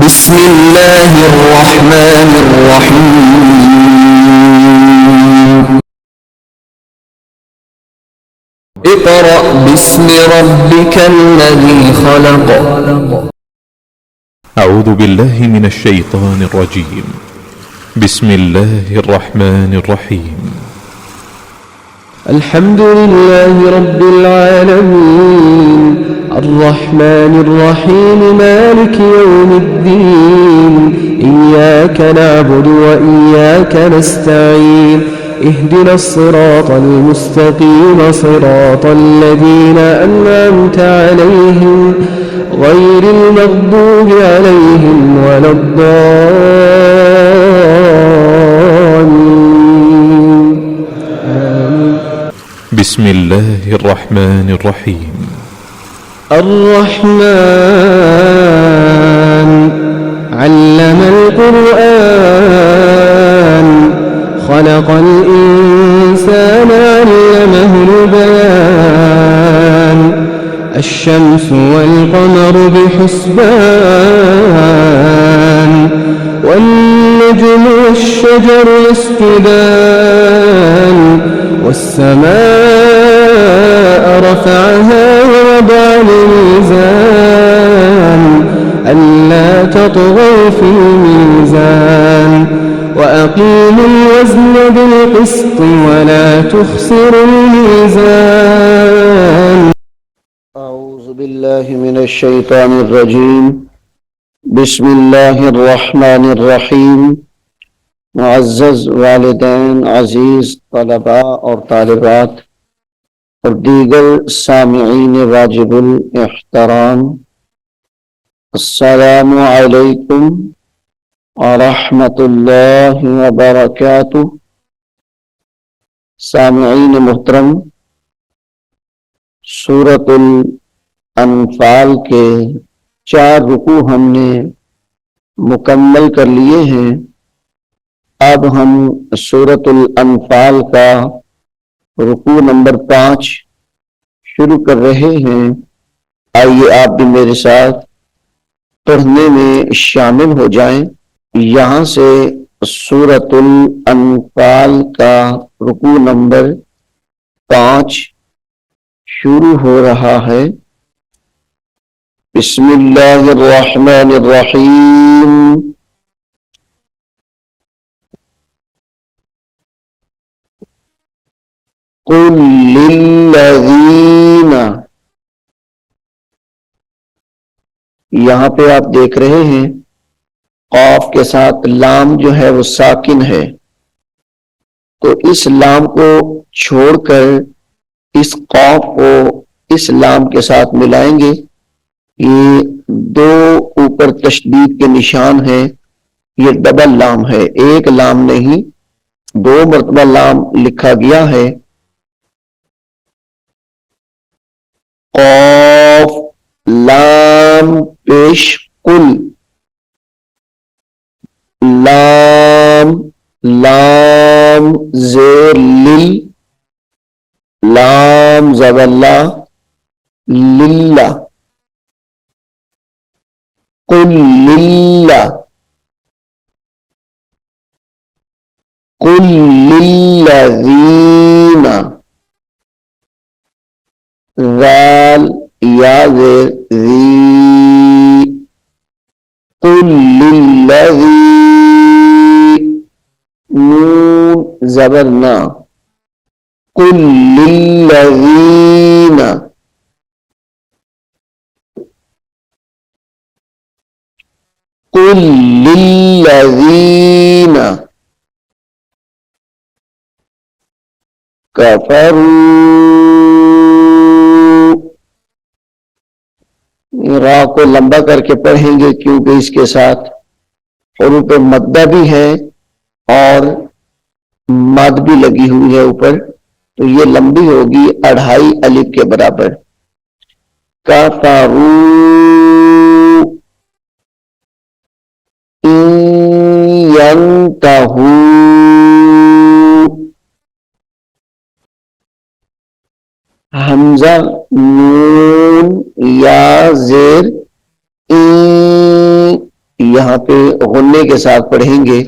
بسم الله الرحمن الرحيم اقرأ باسم ربك الذي خلق. أعوذ بالله من الشيطان الرجيم. بسم الله الرحمن الرحيم. الحمد لله رب العالمين الرحمن الرحيم مالك يوم الدين إياك نعبد وإياك نستعين اهدنا الصراط المستقيم صراط الذين أنعمت عليهم غير المغضوب عليهم ولا الضالين. بسم الله الرحمن الرحيم. الرحمن علم القرآن خلق الإنسان علمه البيان الشمس والقمر بحسبان والنجم والشجر يسجدان والسماء رفعها ووضع الميزان ألا تطغوا في الميزان وأقيموا الوزن بالقسط ولا تخسروا الميزان. أعوذ بالله من الشيطان الرجيم. بسم الله الرحمن الرحیم. معزز والدین، عزیز طلباء اور طالبات اور دیگر سامعین واجب الاحترام، السلام علیکم ورحمۃ اللہ وبرکاتہ. سامعین محترم، سورۃ الانفال کے 4 رکوع ہم نے مکمل کر لیے ہیں. اب ہم سورۃ الانفال کا رکوع نمبر 5 شروع کر رہے ہیں. آئیے آپ بھی میرے ساتھ پڑھنے میں شامل ہو جائیں. یہاں سے سورۃ الانفال کا رکوع نمبر 5 شروع ہو رہا ہے. بسم اللہ الرحمن الرحیم. قل للذین، یہاں پہ آپ دیکھ رہے ہیں قاف کے ساتھ لام جو ہے وہ ساکن ہے، تو اس لام کو چھوڑ کر اس قاف کو اس لام کے ساتھ ملائیں گے. یہ 2 اوپر تشدید کے نشان ہیں. یہ ڈبل لام ہے، ایک لام نہیں، 2 مرتبہ لام لکھا گیا ہے. قاف لام پیش قل، لام لام زیر لل، لام زبر لا، للہ، قل للہ، قل للذین، ذال یا زیر ذی، قل للذی، نون زبر نا، قل للذین، قل للذین کفروا. را کو لمبا کر کے پڑھیں گے کیونکہ اس کے ساتھ حروف مدہ بھی ہے اور مد بھی لگی ہوئی ہے اوپر، تو یہ لمبی ہوگی 2.5 الف کے برابر. کفروا ان ينتهوا، حمزہ نون یا زیر یہاں پہ غنے کے ساتھ پڑھیں گے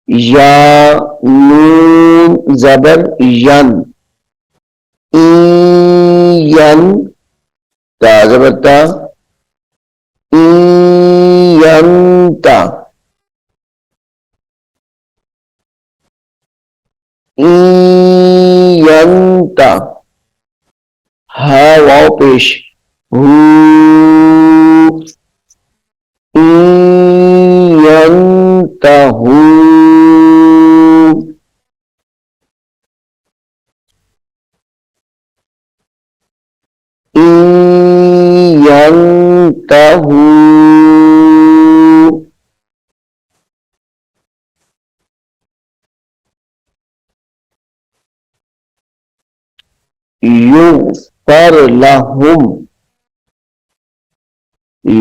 یا نون زبر ین، ین تا زبر تا، ینتا، ینتا، ہا واو پیش، ینتہو، ینتہو، یغفر لہم،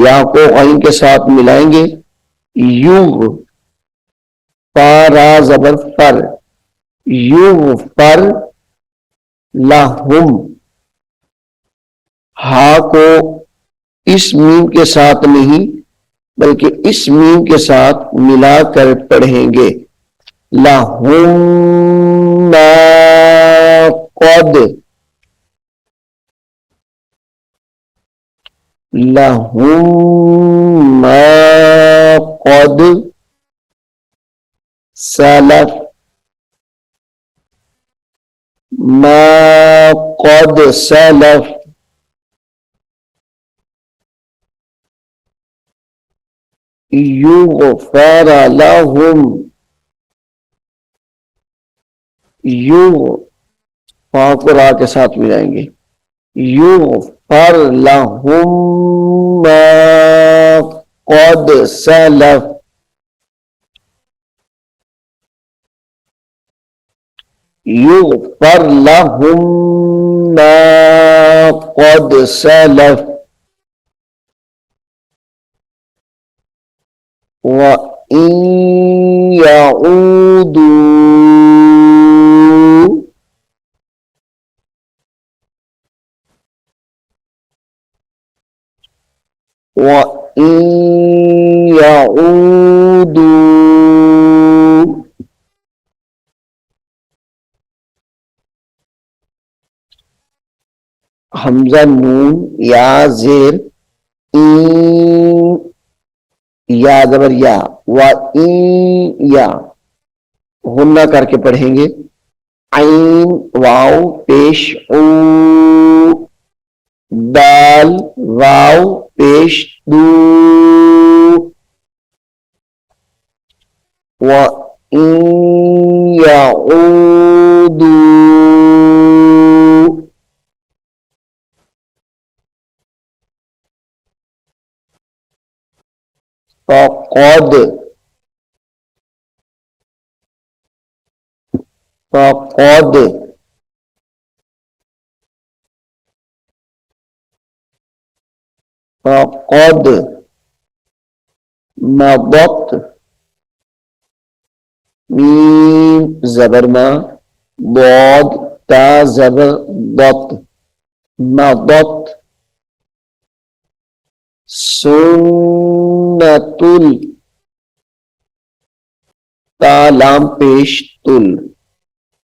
یا کو غین کے ساتھ ملائیں گے، یغ، فا را زبر فر، یغفر لہم، ہا کو اس میم کے ساتھ نہیں بلکہ اس میم کے ساتھ ملا کر پڑھیں گے، لہم ما قد، لہم ما قد سلف، ما قد سلف، یغفر لہم، فا کو را کے ساتھ ملائیں گے، یغفر لہم ما قد سلف، یغفر لہم ما قد سلف، وَإِن يَعُودُوا، وَإِن يَعُودُوا، حمزہ نون یا زیر، یا زبر یا، وَإِن یا، غنہ کر کے پڑھیں گے، عین واو پیش او، دال واو پیش دو، وَإِن يَعُودُوا، فقد، فقد، فقد مضت، میم زبر ما، ضاد تا زبر ضت، مضت، سنت ال، تا لام پیش تل،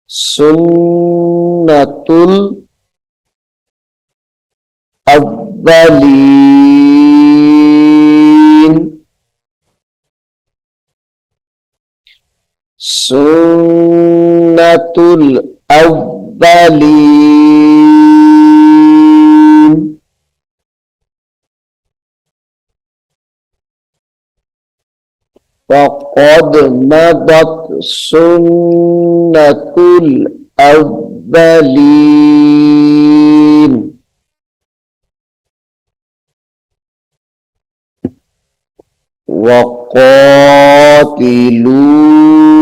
سنت الاولین، سنت الاولین، فقد مضت سنت الاولین،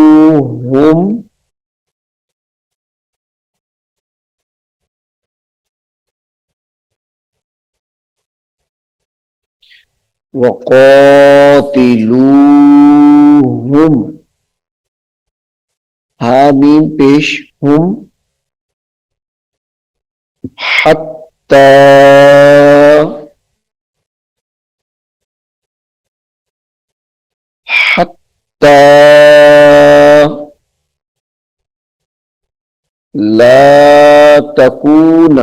وقاتلوهم، وقاتلوهم، حامیم پیش ہم، حتی، لا تکون،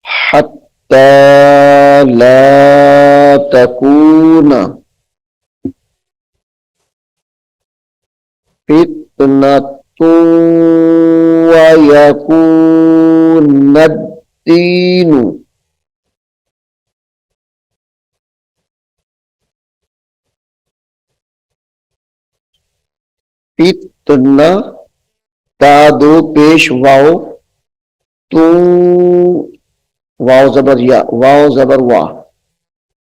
حتی لا تکون فتنة ويكون الدين، فتنہ تا دو پیش واو، تو واو زبر یا، واو زبر وا،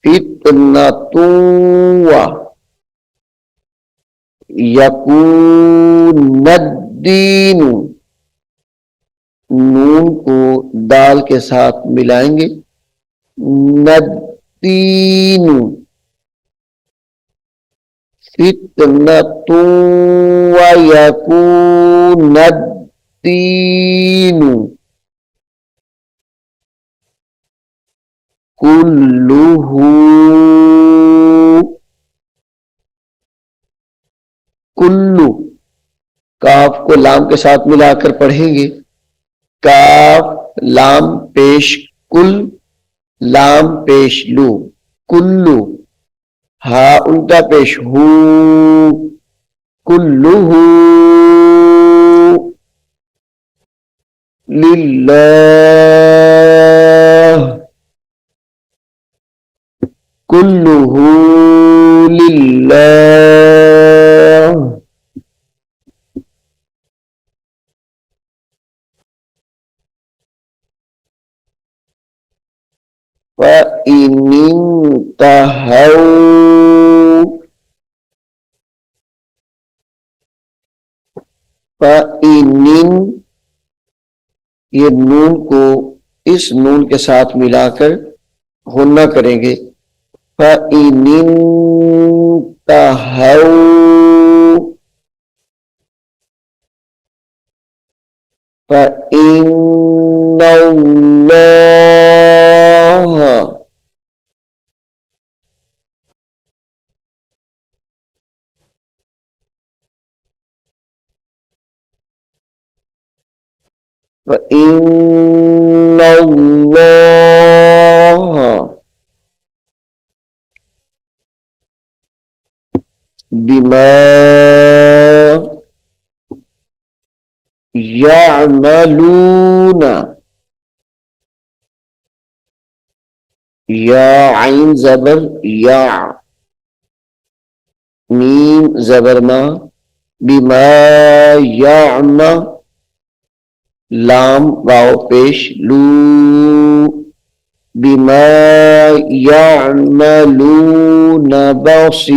فتنہ تو وا، یکون الدین، نون کو دال کے ساتھ ملائیں گے، ندین، فتنة ويكون الدين كله، کلو کاف کو لام کے ساتھ ملا کر پڑھیں گے، کاف لام پیش کل، لام پیش لو، کلو، ہا الٹا پیش ہو، کلہ للہ، کلہ للہ، فَإِنِ انتهوا، فَإِنٍ، یہ نون کو اس نون کے ساتھ ملا کر غنہ کریں گے، فَإِنِ انتهوا، فَإِنَّ اللَّهَ فَإِنَّ اللَّهَ بِمَا يَعْمَلُونَ، یا عین زبر یا، میم زبر ما، بما یعمل، لام واو پیش لو، بما یعملون بصیر،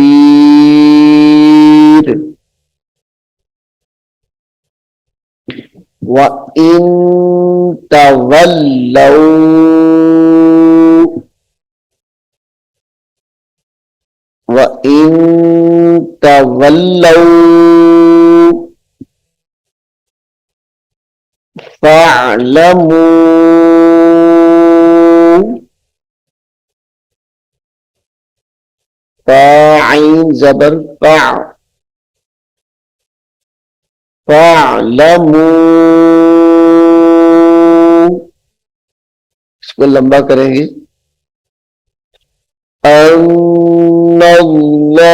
وَإِن تَوَلَّوْا، وَإِن تَوَلَّوْا فَاعْلَمُوا، فا عین زبر فا، فَاعْلَمُوا، اس کو لمبا کریں گے، ان اللہ،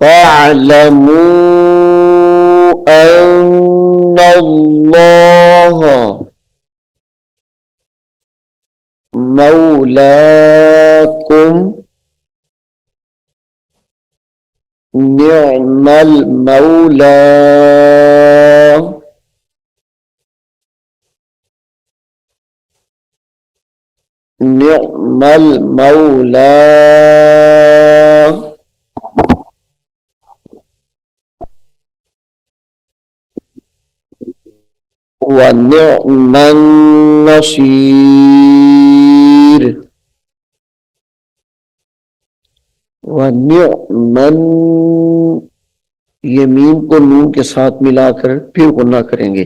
فَاعْلَمُوا ان اللہ مولاکم، نعم المولى، نعم المولى، ونعم النصير، ونعم، یہ میم کو نون کے ساتھ ملا کر پھر غنہ کریں گے،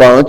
5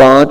5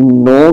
9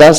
10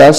10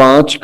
5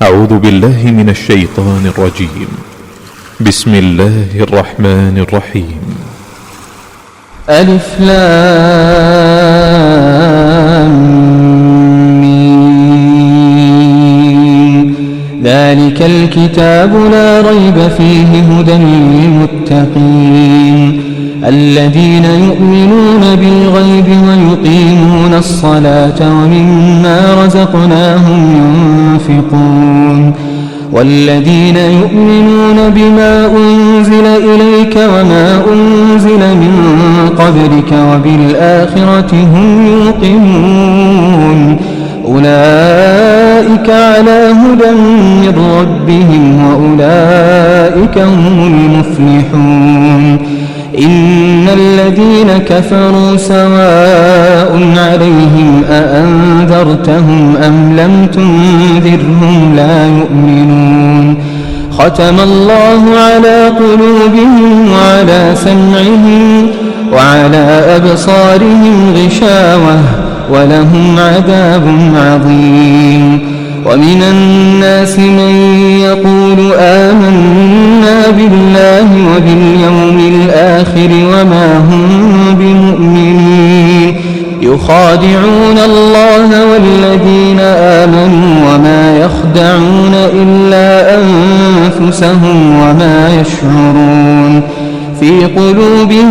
أعوذ بالله من الشيطان الرجيم بسم الله الرحمن الرحيم ألف لام ميم ذلك الكتاب لا ريب فيه هدى للمتقين الذين يؤمنون بالغيب ويقيمون الصلاة ومما رزقناهم ينفقون والذين يؤمنون بما أنزل إليك وما أنزل من قبلك وبالآخرة هم يوقنون أولئك على هدى من ربهم وأولئك هم المفلحون إن الذين كفروا سواء عليهم أأنذرتهم أم لم تنذرهم لا يؤمنون ختم الله على قلوبهم وعلى سمعهم وعلى أبصارهم غشاوة ولهم عذاب عظيم ومن الناس من يقول آمنا بالله وباليوم الآخر وما هم بمؤمنين يخادعون الله والذين آمنوا وما يخدعون إلا أنفسهم وما يشعرون في قلوبهم